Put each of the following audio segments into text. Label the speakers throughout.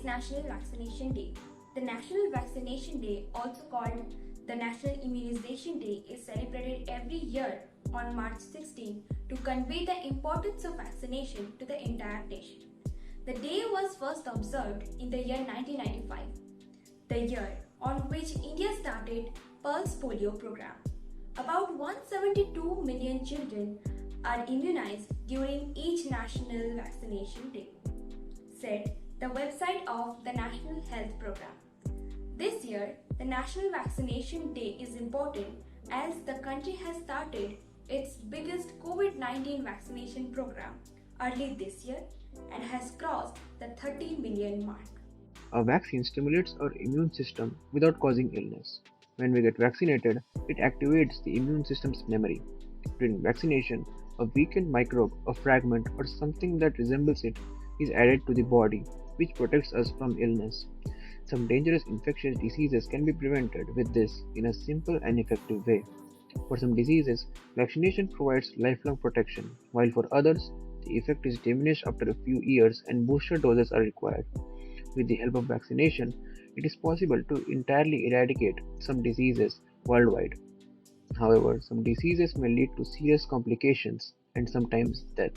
Speaker 1: National Vaccination Day. The National Vaccination Day, also called the National Immunization Day, is celebrated every year on March 16 to convey the importance of vaccination to the entire nation. The day was first observed in the year 1995, the year on which India started Pulse Polio program. About 172 million children are immunized during each National Vaccination Day, said the website of the National Health Program. This year, the National Vaccination Day is important as the country has started its biggest COVID-19 vaccination program early this year and has crossed the 30 million mark.
Speaker 2: A vaccine stimulates our immune system without causing illness. When we get vaccinated, it activates the immune system's memory. During vaccination, a weakened microbe, a fragment, or something that resembles it is added to the body, which protects us from illness. Some dangerous infectious diseases can be prevented with this in a simple and effective way. For some diseases, vaccination provides lifelong protection, while for others, the effect is diminished after a few years and booster doses are required. With the help of vaccination, it is possible to entirely eradicate some diseases worldwide. However, some diseases may lead to serious complications and sometimes death.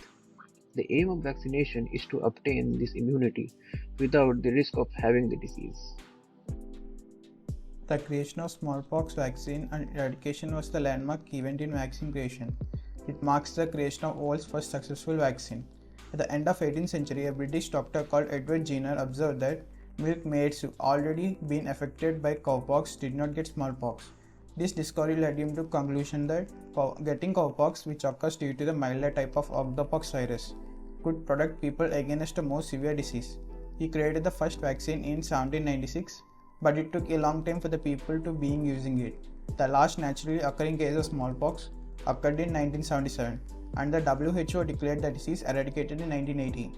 Speaker 2: The aim of vaccination is to obtain this immunity without the risk of having the disease.
Speaker 3: The creation of smallpox vaccine and eradication was the landmark event in vaccine creation. It marks the creation of the world's first successful vaccine. At the end of 18th century, a British doctor called Edward Jenner observed that milkmaids who already been affected by cowpox did not get smallpox. This discovery led him to the conclusion that getting cowpox, which occurs due to the milder type of orthopox virus, could protect people against a more severe disease. He created the first vaccine in 1796, but it took a long time for the people to begin using it. The last naturally occurring case of smallpox occurred in 1977, and the WHO declared the disease eradicated in 1980.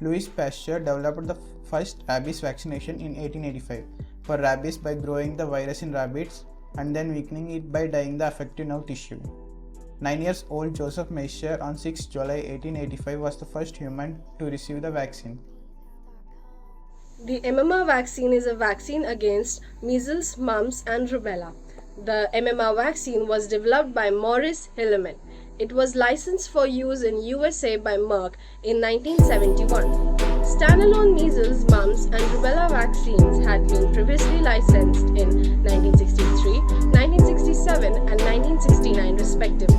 Speaker 3: Louis Pasteur developed the first rabies vaccination in 1885 for rabies by growing the virus in rabbits and then weakening it by dyeing the affected nerve tissue. 9-year-old Joseph Mishra on 6 July 1885 was the first human to receive the vaccine.
Speaker 4: The MMR vaccine is a vaccine against measles, mumps and rubella. The MMR vaccine was developed by Maurice Hilleman. It was licensed for use in USA by Merck in 1971. Standalone measles, mumps and rubella vaccines had been previously licensed in 1963, 1967 and 1969 respectively.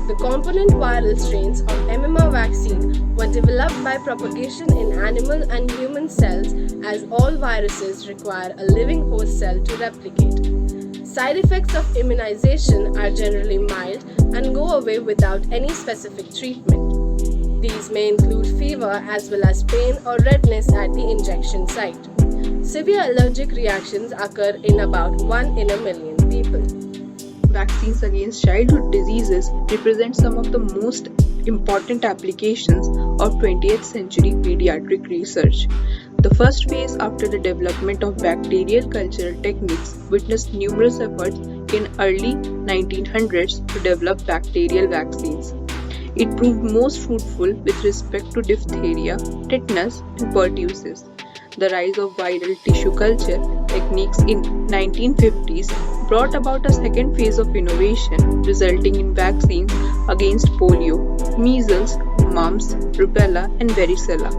Speaker 4: The component viral strains of MMR vaccine were developed by propagation in animal and human cells, as all viruses require a living host cell to replicate. Side effects of immunization are generally mild and go away without any specific treatment. These may include fever as well as pain or redness at the injection site. Severe allergic reactions occur in about 1 in a million people.
Speaker 5: Vaccines against childhood diseases represent some of the most important applications of 20th century pediatric research. The first phase after the development of bacterial cultural techniques witnessed numerous efforts in early 1900s to develop bacterial vaccines. It proved most fruitful with respect to diphtheria, tetanus, and pertussis. The rise of viral tissue culture techniques in 1950s brought about a second phase of innovation, resulting in vaccines against polio, measles, mumps, rubella, and varicella.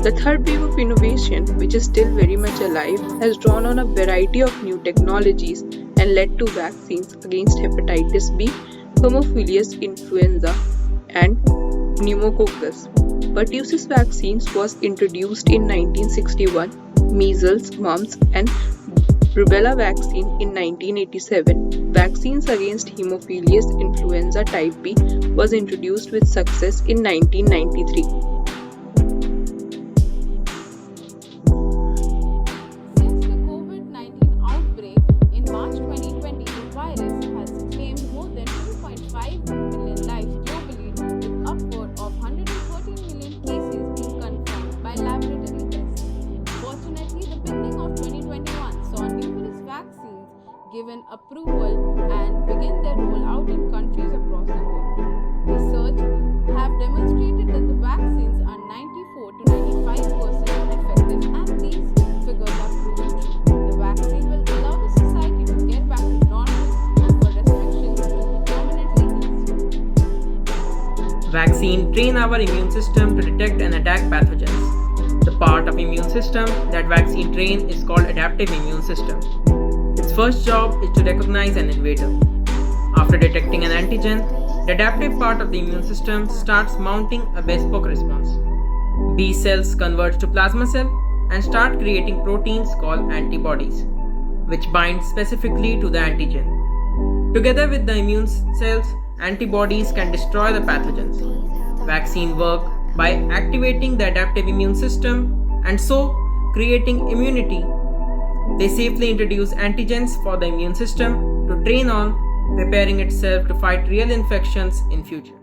Speaker 5: The third wave of innovation, which is still very much alive, has drawn on a variety of new technologies and led to vaccines against hepatitis B, Haemophilus influenza, and pneumococcus. Pertussis vaccines was introduced in 1961, measles, mumps, and rubella vaccine in 1987. Vaccines against Haemophilus influenza type B was introduced with success in 1993.
Speaker 6: Since the COVID-19 outbreak in March 2020, the virus has claimed more than 2.5 million lives globally, with upward of 113 million cases being confirmed by laboratory tests. Fortunately, the beginning of 2021 saw numerous vaccines given approval and begin their rollout in countries across the world. Research have demonstrated that the vaccines are 94 to 95% effective
Speaker 7: Vaccine train our immune system to detect and attack pathogens. The part of immune system that vaccine train is called adaptive immune system. Its first job is to recognize an invader. After detecting an antigen, the adaptive part of the immune system starts mounting a bespoke response. B cells convert to plasma cell and start creating proteins called antibodies, which bind specifically to the antigen. Together with the immune cells, antibodies can destroy the pathogens. Vaccines work by activating the adaptive immune system and so creating immunity. They safely introduce antigens for the immune system to train on, preparing itself to fight real infections in future.